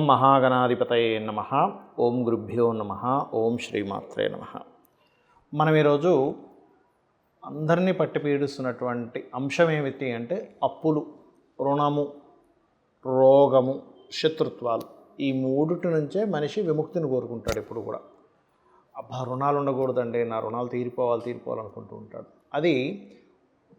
మహాగణాధిపతయే నమః. ఓం గురుభ్యో నమః. ఓం శ్రీమాత్రే నమః. మనం ఈరోజు అందరినీ పట్టి పీడిస్తున్నటువంటి అంశం ఏమిటి అంటే అప్పులు, రుణము, రోగము, శత్రుత్వాలు. ఈ మూడిటి నుంచే మనిషి విముక్తిని కోరుకుంటాడు ఎప్పుడు కూడా. అబ్బా రుణాలు ఉండకూడదండి, నా రుణాలు తీరిపోవాలనుకుంటూ ఉంటాడు. అది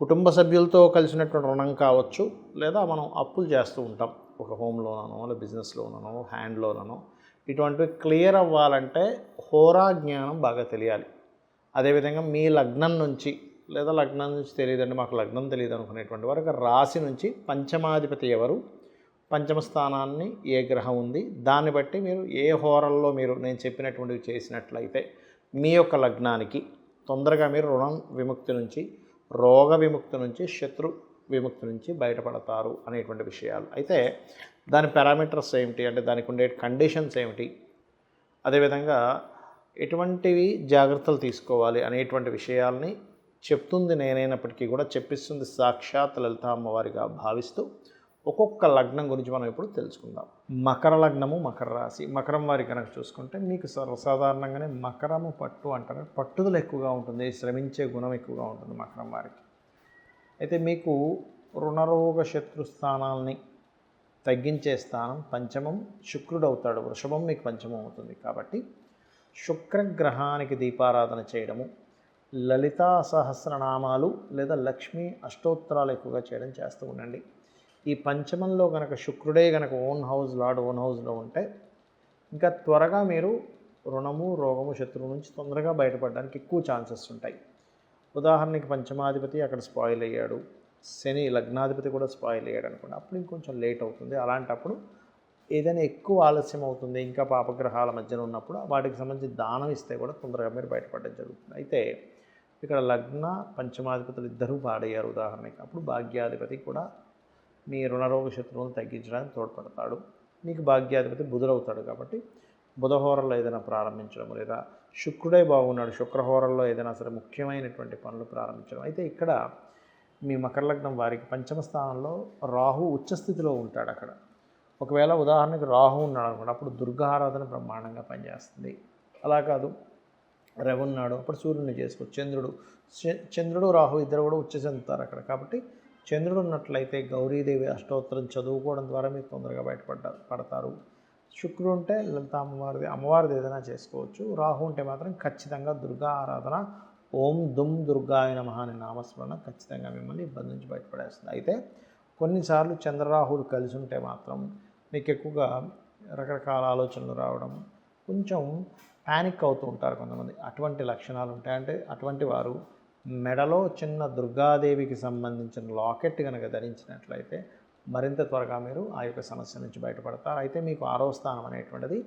కుటుంబ సభ్యులతో కలిసినటువంటి రుణం కావచ్చు, లేదా మనం అప్పులు చేస్తూ ఉంటాం ఒక హోమ్ లోనో లేదా బిజినెస్ లోనో హ్యాండ్ లోనో. ఇటువంటివి క్లియర్ అవ్వాలంటే హోరా జ్ఞానం బాగా తెలియాలి. అదేవిధంగా మీ లగ్నం నుంచి లేదా లగ్నం నుంచి తెలియదండి, మాకు లగ్నం తెలియదు అనుకునేటువంటి వారికి రాశి నుంచి పంచమాధిపతి ఎవరు, పంచమ స్థానాన్ని ఏ గ్రహం ఉంది, దాన్ని బట్టి మీరు ఏ హోరల్లో మీరు నేను చెప్పినటువంటివి చేసినట్లయితే మీ యొక్క లగ్నానికి తొందరగా మీరు రుణం విముక్తి నుంచి, రోగ విముక్తి నుంచి, శత్రు విముక్తి నుంచి బయటపడతారు అనేటువంటి విషయాలు. అయితే దాని పారామీటర్స్ ఏమిటి అంటే దానికి ఉండే కండిషన్స్ ఏమిటి, అదేవిధంగా ఎటువంటివి జాగ్రత్తలు తీసుకోవాలి అనేటువంటి విషయాల్ని చెప్తుంది నేనైనప్పటికీ కూడా చెప్పిస్తుంది సాక్షాత్ లలిత అమ్మవారిగా భావిస్తూ ఒక్కొక్క లగ్నం గురించి మనం ఇప్పుడు తెలుసుకుందాం. మకర లగ్నము, మకర రాశి. మకరం వారి కనుక చూసుకుంటే మీకు సర్వసాధారణంగానే మకరము పట్టు అంటారు, పట్టుదల ఎక్కువగా ఉంటుంది, శ్రమించే గుణం ఎక్కువగా ఉంటుంది మకరం వారికి. అయితే మీకు రుణరోగ శత్రు స్థానాల్ని తగ్గించే స్థానం పంచమం శుక్రుడు అవుతాడు. వృషభం మీకు పంచమం అవుతుంది. కాబట్టి శుక్రగ్రహానికి దీపారాధన చేయడము, లలితా సహస్రనామాలు లేదా లక్ష్మీ అష్టోత్తరాలు ఎక్కువగా చేయడం చేస్తూ ఉండండి. ఈ పంచమంలో కనుక శుక్రుడే కనుక ఓన్ హౌస్లో ఉంటే ఇంకా త్వరగా మీరు రుణము, రోగము, శత్రువు నుంచి తొందరగా బయటపడడానికి ఎక్కువ ఛాన్సెస్ ఉంటాయి. ఉదాహరణకి పంచమాధిపతి అక్కడ స్పాయిల్ అయ్యాడు, శని లగ్నాధిపతి కూడా స్పాయిల్ అయ్యాడు అనుకోండి, అప్పుడు ఇంకొంచెం లేట్ అవుతుంది. అలాంటప్పుడు ఏదైనా ఎక్కువ ఆలస్యం అవుతుంది, ఇంకా పాపగ్రహాల మధ్యన ఉన్నప్పుడు వాటికి సంబంధించి దానం ఇస్తే కూడా తొందరగా మీరు బయటపడడం జరుగుతుంది. అయితే ఇక్కడ లగ్న పంచమాధిపతులు ఇద్దరూ పాడయ్యారు ఉదాహరణకి, అప్పుడు భాగ్యాధిపతి కూడా మీ రుణరోగ శత్రువులను తగ్గించడానికి తోడ్పడతాడు. మీకు భాగ్యాధిపతి బుధుడవుతాడు. కాబట్టి బుధహోరల్లో ఏదైనా ప్రారంభించడం, లేదా శుక్రుడే బాగున్నాడు శుక్రహోరల్లో ఏదైనా సరే ముఖ్యమైనటువంటి పనులు ప్రారంభించడం. అయితే ఇక్కడ మీ మకర లగ్నం వారికి పంచమ స్థానంలో రాహు ఉచ్చస్థితిలో ఉంటాడు. అక్కడ ఒకవేళ ఉదాహరణకి రాహు ఉన్నాడు అనుకోండి, అప్పుడు దుర్గా ఆరాధన బ్రహ్మాండంగా పనిచేస్తుంది. అలా కాదు రవి ఉన్నాడు, అప్పుడు సూర్యుడిని చేసుకోవచ్చు. చంద్రుడు రాహు ఇద్దరు కూడా ఉచ్చ చెందుతారు అక్కడ. కాబట్టి చంద్రుడు ఉన్నట్లయితే గౌరీదేవి అష్టోత్తరం చదువుకోవడం ద్వారా మీరు తొందరగా పడతారు. శుక్రుడు ఉంటే లలిత అమ్మవారిది ఏదైనా చేసుకోవచ్చు. రాహు ఉంటే మాత్రం ఖచ్చితంగా దుర్గా ఆరాధన, ఓం దుమ్ దుర్గాయ నమః అనే నామస్మరణ ఖచ్చితంగా మిమ్మల్ని ఇబ్బంది నుంచి బయటపడేస్తుంది. అయితే కొన్నిసార్లు చంద్రరాహులు కలిసి ఉంటే మాత్రం మీకు ఎక్కువగా రకరకాల ఆలోచనలు రావడం, కొంచెం ప్యానిక్ అవుతూ ఉంటారు కొంతమంది. అటువంటి లక్షణాలు ఉంటాయి. అంటే అటువంటి వారు మెడలో చిన్న దుర్గాదేవికి సంబంధించిన లాకెట్ కనుక ధరించినట్లయితే మరింత త్వరగా మీరు ఆ యొక్క సమస్య నుంచి బయటపడతారు. అయితే మీకు 6వ స్థానం అనేటువంటిది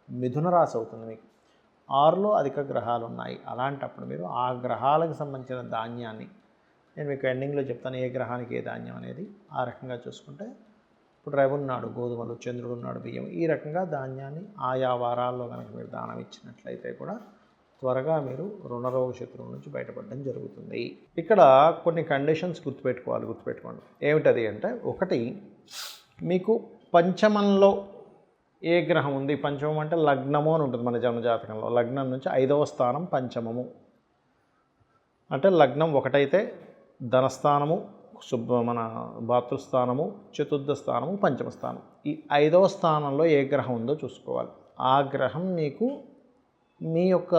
మిథున రాశి అవుతుంది. మీకు 6లో అధిక గ్రహాలు ఉన్నాయి. అలాంటప్పుడు మీరు ఆ గ్రహాలకు సంబంధించిన ధాన్యాన్ని నేను మీకు ఎండింగ్లో చెప్తాను, ఏ గ్రహానికి ఏ ధాన్యం అనేది. ఆ రకంగా చూసుకుంటే ఇప్పుడు రవి ఉన్నాడు గోధుమలు, చంద్రుడు ఉన్నాడు బియ్యం, ఈ రకంగా ధాన్యాన్ని ఆయా వారాల్లో కనుక మీరు దానం ఇచ్చినట్లయితే కూడా త్వరగా మీరు రుణరోగ శత్రువుల నుంచి బయటపడడం జరుగుతుంది. ఇక్కడ కొన్ని కండిషన్స్ గుర్తుపెట్టుకోండి. ఏమిటది అంటే, ఒకటి మీకు పంచమంలో ఏ గ్రహం ఉంది, పంచమం అంటే లగ్నము అని ఉంటుంది మన జన్మజాతకంలో. లగ్నం నుంచి 5వ స్థానం పంచమము అంటే లగ్నం ఒకటైతే ధనస్థానము, మన భాతృస్థానము, చతుర్థ స్థానము, పంచమ స్థానం. ఈ 5వ స్థానంలో ఏ గ్రహం ఉందో చూసుకోవాలి. ఆ గ్రహం మీకు మీ యొక్క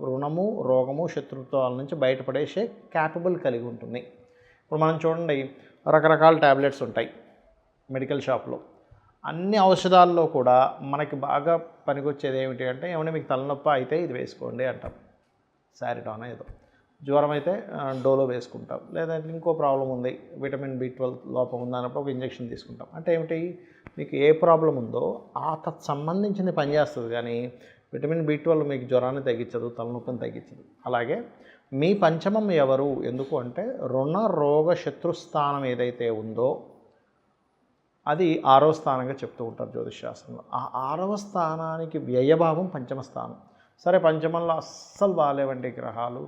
రుణము, రోగము, శత్రుత్వాల నుంచి బయటపడేసే క్యాపబుల్ కలిగి ఉంటుంది. ఇప్పుడు మనం చూడండి, రకరకాల ట్యాబ్లెట్స్ ఉంటాయి మెడికల్ షాప్లో. అన్ని ఔషధాల్లో కూడా మనకి బాగా పనికొచ్చేది ఏమిటి అంటే, ఏమంటే మీకు తలనొప్పి అయితే ఇది వేసుకోండి అంటాం, సారిటాన్ ఏదో. జ్వరం అయితే డోలో వేసుకుంటాం, లేదంటే ఇంకో ప్రాబ్లం ఉంది, విటమిన్ B12 లోపం ఉందన్నప్పుడు ఒక ఇంజెక్షన్ తీసుకుంటాం. అంటే ఏమిటి, మీకు ఏ ప్రాబ్లం ఉందో ఆ సంబంధించింది పనిచేస్తుంది, కానీ విటమిన్ B12 మీకు జ్వరాన్ని తగ్గించదు, తలనొప్పిని తగ్గించదు. అలాగే మీ పంచమం ఎవరు, ఎందుకు అంటే రుణ రోగ శత్రుస్థానం ఏదైతే ఉందో అది 6వ స్థానంగా చెప్తూ ఉంటారు జ్యోతిషశాస్త్రంలో. ఆ 6వ స్థానానికి వ్యయభావం పంచమ స్థానం. సరే పంచమంలో అస్సలు బాగాలేవండి గ్రహాలు,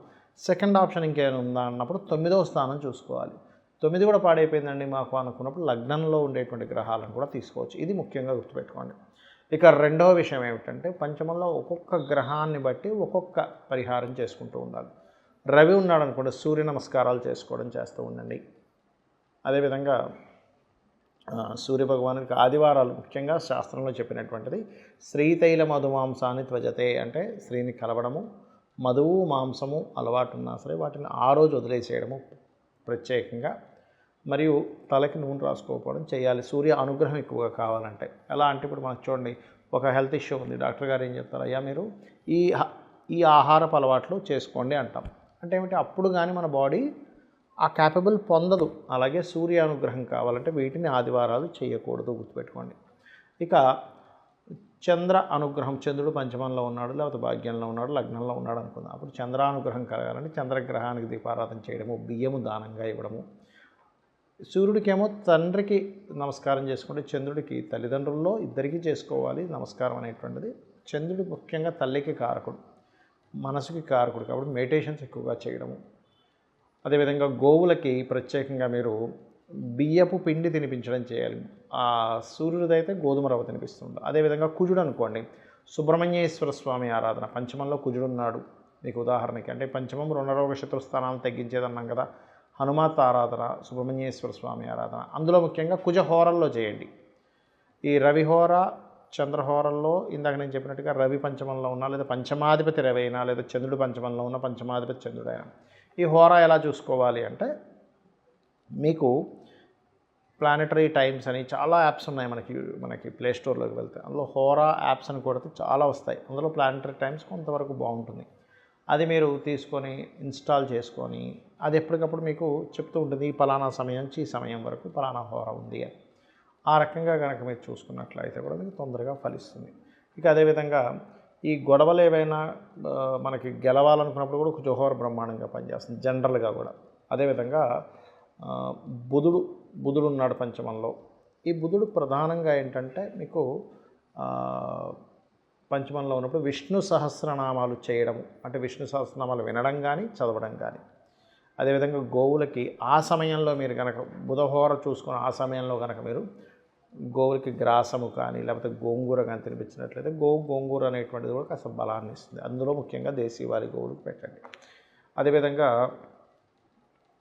సెకండ్ ఆప్షన్ ఇంకేమైనా ఉందా అన్నప్పుడు 9వ స్థానం చూసుకోవాలి. 9 కూడా పాడైపోయిందండి మాకు అనుకున్నప్పుడు లగ్నంలో ఉండేటువంటి గ్రహాలను కూడా తీసుకోవచ్చు. ఇది ముఖ్యంగా గుర్తుపెట్టుకోండి. ఇక రెండవ విషయం ఏమిటంటే పంచమంలో ఒక్కొక్క గ్రహాన్ని బట్టి ఒక్కొక్క పరిహారం చేసుకుంటూ ఉండాలి. రవి ఉన్నాడు అనుకోండి, సూర్య నమస్కారాలు చేసుకోవడం చేస్తూ ఉండండి. అదేవిధంగా సూర్యభగవానుడికి ఆదివారాలు ముఖ్యంగా శాస్త్రంలో చెప్పినటువంటిది శ్రీతైల మధుమాంసాన్ని త్వజతే అంటే స్త్రీని కలవడము, మధువు మాంసము అలవాటు ఉన్నా సరే వాటిని ఆ రోజు వదిలేసేయడము ప్రత్యేకంగా, మరియు తలకి నూనె రాసుకోకపోవడం చేయాలి. సూర్య అనుగ్రహం ఎక్కువగా కావాలంటే ఎలా అంటే ఇప్పుడు మనకు చూడండి, ఒక హెల్త్ ఇష్యూ ఉంది, డాక్టర్ గారు ఏం చెప్తారు, అయ్యా మీరు ఈ ఈ ఆహారపు అలవాట్లు చేసుకోండి అంటాం. అంటే ఏమిటి, అప్పుడు కానీ మన బాడీ ఆ క్యాపబుల్ పొందదు. అలాగే సూర్య అనుగ్రహం కావాలంటే వీటిని ఆదివారాలు చేయకూడదు, గుర్తుపెట్టుకోండి. ఇక చంద్ర అనుగ్రహం, చంద్రుడు పంచమంలో ఉన్నాడు లేకపోతే భాగ్యంలో ఉన్నాడు, లగ్నంలో ఉన్నాడు అనుకుందాం. అప్పుడు చంద్రానుగ్రహం కలగాలంటే చంద్రగ్రహానికి దీపారాధన చేయడము, బియ్యము దానంగా ఇవ్వడము. సూర్యుడికేమో తండ్రికి నమస్కారం చేసుకుంటే చంద్రుడికి తల్లిదండ్రుల్లో ఇద్దరికీ చేసుకోవాలి నమస్కారం అనేటువంటిది. చంద్రుడు ముఖ్యంగా తల్లికి కారకుడు, మనసుకి కారకుడు, కాబట్టి మెడిటేషన్స్ ఎక్కువగా చేయడము. అదేవిధంగా గోవులకి ప్రత్యేకంగా మీరు బియ్యపు పిండి తినిపించడం చేయాలి. ఆ సూర్యుడిదైతే గోధుమ రవ్వ తినిపిస్తుంటారు. అదేవిధంగా కుజుడు అనుకోండి, సుబ్రహ్మణ్యేశ్వర స్వామి ఆరాధన, పంచమంలో కుజుడు ఉన్నాడు మీకు ఉదాహరణకి, అంటే పంచమం రుణరోగ శత్రుస్థానాలను తగ్గించేదన్నాం కదా, హనుమాత్ ఆరాధన, సుబ్రహ్మణ్యేశ్వర స్వామి ఆరాధన, అందులో ముఖ్యంగా కుజహోరల్లో చేయండి. ఈ రవిహోర చంద్రహోరల్లో ఇందాక నేను చెప్పినట్టుగా రవి పంచమంలో ఉన్నా, లేదా పంచమాధిపతి రవి అయినా, లేదా చంద్రుడు పంచమంలో ఉన్న పంచమాధిపతి చంద్రుడైనా, ఈ హోరా ఎలా చూసుకోవాలి అంటే మీకు ప్లానెటరీ టైమ్స్ అని చాలా యాప్స్ ఉన్నాయి మనకి ప్లే స్టోర్లోకి వెళ్తే, అందులో హోరా యాప్స్ అని కొడితే చాలా వస్తాయి. అందులో ప్లానెటరీ టైమ్స్ కొంతవరకు బాగుంటుంది, అది మీరు తీసుకొని ఇన్స్టాల్ చేసుకొని అది ఎప్పటికప్పుడు మీకు చెప్తూ ఉంటుంది ఈ పలానా సమయం నుంచి ఈ సమయం వరకు పలానా హోరా ఉంది అని. ఆ రకంగా కనుక మీరు చూసుకున్నట్లయితే కూడా మీకు తొందరగా ఫలిస్తుంది. ఇక అదేవిధంగా ఈ గొడవలు ఏవైనా మనకి గెలవాలనుకున్నప్పుడు కూడా కుజహోర బ్రహ్మాండంగా పనిచేస్తుంది జనరల్గా కూడా. అదేవిధంగా బుధుడు ఉన్నాడు పంచమంలో. ఈ బుధుడు ప్రధానంగా ఏంటంటే మీకు పంచమంలో ఉన్నప్పుడు విష్ణు సహస్రనామాలు చేయడము, అంటే విష్ణు సహస్రనామాలు వినడం కానీ చదవడం కానీ. అదేవిధంగా గోవులకి ఆ సమయంలో మీరు కనుక బుధహోర చూసుకుని ఆ సమయంలో కనుక మీరు గోవులకి గ్రాసము కానీ లేకపోతే గోంగూర కానీ తినిపించినట్లయితే గోంగూర అనేటువంటిది కూడా కాస్త బలాన్ని ఇస్తుంది. అందులో ముఖ్యంగా దేశీవాళి గోవులకు పెట్టండి. అదేవిధంగా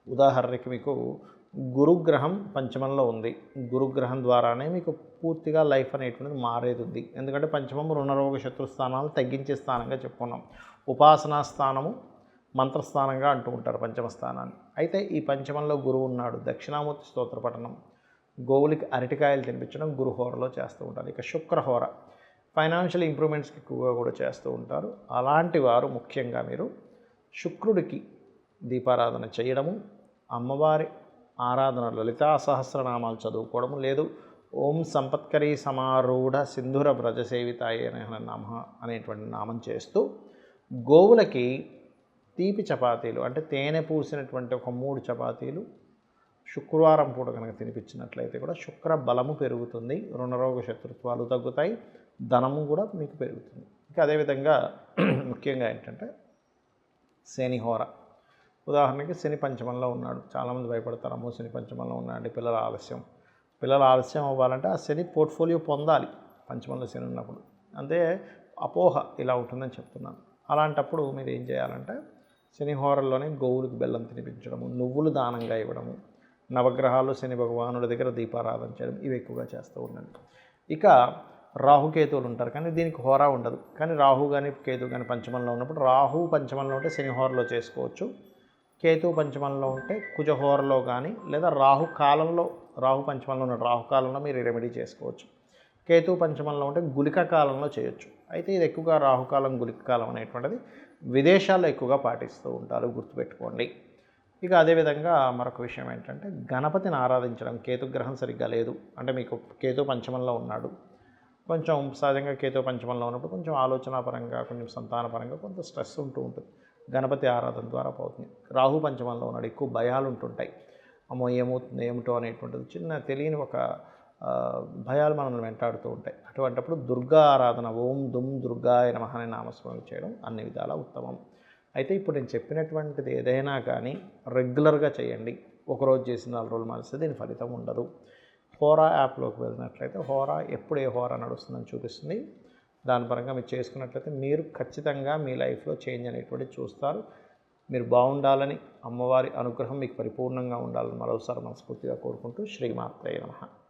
ఉదాహరణకి మీకు గురుగ్రహం పంచమంలో ఉంది, గురుగ్రహం ద్వారానే మీకు పూర్తిగా లైఫ్ అనేటువంటిది మారేది ఉంది. ఎందుకంటే పంచమం రుణరోగ శత్రుస్థానాలు తగ్గించే స్థానంగా చెప్పుకున్నాం. ఉపాసనా స్థానము మంత్రస్థానంగా అంటూ ఉంటారు పంచమ స్థానాన్ని. అయితే ఈ పంచమంలో గురువు ఉన్నాడు, దక్షిణామూర్తి స్తోత్ర పఠనం, గోవులకి అరటికాయలు తినిపించడం గురుహోరలో చేస్తూ ఉంటారు. ఇక శుక్రహోర ఫైనాన్షియల్ ఇంప్రూవ్మెంట్స్కి ఎక్కువగా కూడా చేస్తూ ఉంటారు. అలాంటి వారు ముఖ్యంగా మీరు శుక్రుడికి దీపారాధన చేయడము, అమ్మవారి ఆరాధన లలితా సహస్రనామాలు చదువుకోవడము, లేదు ఓం సంపత్కరీ సమారూఢ సింధుర వ్రజసేవితాయ నమ అనేటువంటి నామం చేస్తూ గోవులకి తీపి చపాతీలు అంటే తేనె పూసినటువంటి ఒక 3 చపాతీలు శుక్రవారం పూట కనుక తినిపించినట్లయితే కూడా శుక్ర బలము పెరుగుతుంది, రుణరోగ శత్రుత్వాలు తగ్గుతాయి, ధనము కూడా మీకు పెరుగుతుంది. ఇంకా అదేవిధంగా ముఖ్యంగా ఏంటంటే శనిహోర, ఉదాహరణకి శని పంచమంలో ఉన్నాడు, చాలామంది భయపడతారు అమ్మో శని పంచమంలో ఉన్నాడంటే పిల్లల ఆలస్యం అవ్వాలంటే ఆ శని పోర్ట్ఫోలియో పొందాలి పంచమంలో శని ఉన్నప్పుడు, అంటే అపోహ ఇలా ఉంటుందని చెప్తున్నాను. అలాంటప్పుడు మీరు ఏం చేయాలంటే శనిహోరల్లోనే గోవులకు బెల్లం తినిపించడము, నువ్వులు దానంగా ఇవ్వడము, నవగ్రహాలు శని భగవానుడి దగ్గర దీపారాధన చేయడం, ఇవి ఎక్కువగా చేస్తూ ఉండండి. ఇక రాహుకేతువులు ఉంటారు కానీ దీనికి హోరా ఉండదు. కానీ రాహు కానీ కేతు కానీ పంచమంలో ఉన్నప్పుడు రాహు పంచమంలో ఉంటే శనిహోరలో చేసుకోవచ్చు, కేతు పంచమంలో ఉంటే కుజహోరలో కానీ లేదా రాహు పంచమంలో ఉన్న రాహుకాలంలో మీరు రెమెడీ చేసుకోవచ్చు. కేతు పంచమంలో ఉంటే గుళిక కాలంలో చేయొచ్చు. అయితే ఇది ఎక్కువగా రాహుకాలం గుళిక కాలం అనేటువంటిది విదేశాల్లో ఎక్కువగా పాటిస్తూ ఉంటారు, గుర్తుపెట్టుకోండి. ఇక అదేవిధంగా మరొక విషయం ఏంటంటే గణపతిని ఆరాధించడం. కేతుగ్రహం సరిగ్గా లేదు అంటే మీకు కేతు పంచమంలో ఉన్నాడు, కొంచెం సహజంగా కేతు పంచమంలో ఉన్నప్పుడు కొంచెం ఆలోచనాపరంగా కొంచెం సంతానపరంగా కొంత స్ట్రెస్ ఉంటూ ఉంటుంది, గణపతి ఆరాధన ద్వారా పోతుంది. రాహు పంచమంలో ఉన్నాడు, ఎక్కువ భయాలు ఉంటుంటాయి, అమ్మో ఏమవుతుంది ఏమిటో అనేటువంటిది చిన్న తెలియని ఒక భయాలు మనల్ని వెంటాడుతూ ఉంటాయి. అటువంటిప్పుడు దుర్గా ఆరాధన, ఓం దుమ్ దుర్గాయ నమః అనే నామస్మరణ చేయడం అన్ని విధాలా ఉత్తమం. అయితే ఇప్పుడు నేను చెప్పినటువంటిది ఏదైనా కానీ రెగ్యులర్గా చేయండి. ఒకరోజు చేసిన 4 రోజులు మానేస్తే దీని ఫలితం ఉండదు. హోరా యాప్లోకి వెళ్ళినట్లయితే హోరా ఎప్పుడు ఏ హోరా నడుస్తుందని చూపిస్తుంది. దాని పరంగా మీరు చేసుకున్నట్లయితే మీరు ఖచ్చితంగా మీ లైఫ్లో చేంజ్ అనేటువంటిది చూస్తారు. మీరు బాగుండాలని, అమ్మవారి అనుగ్రహం మీకు పరిపూర్ణంగా ఉండాలని మరోసారి మనస్ఫూర్తిగా కోరుకుంటూ శ్రీమాత్రే నమః.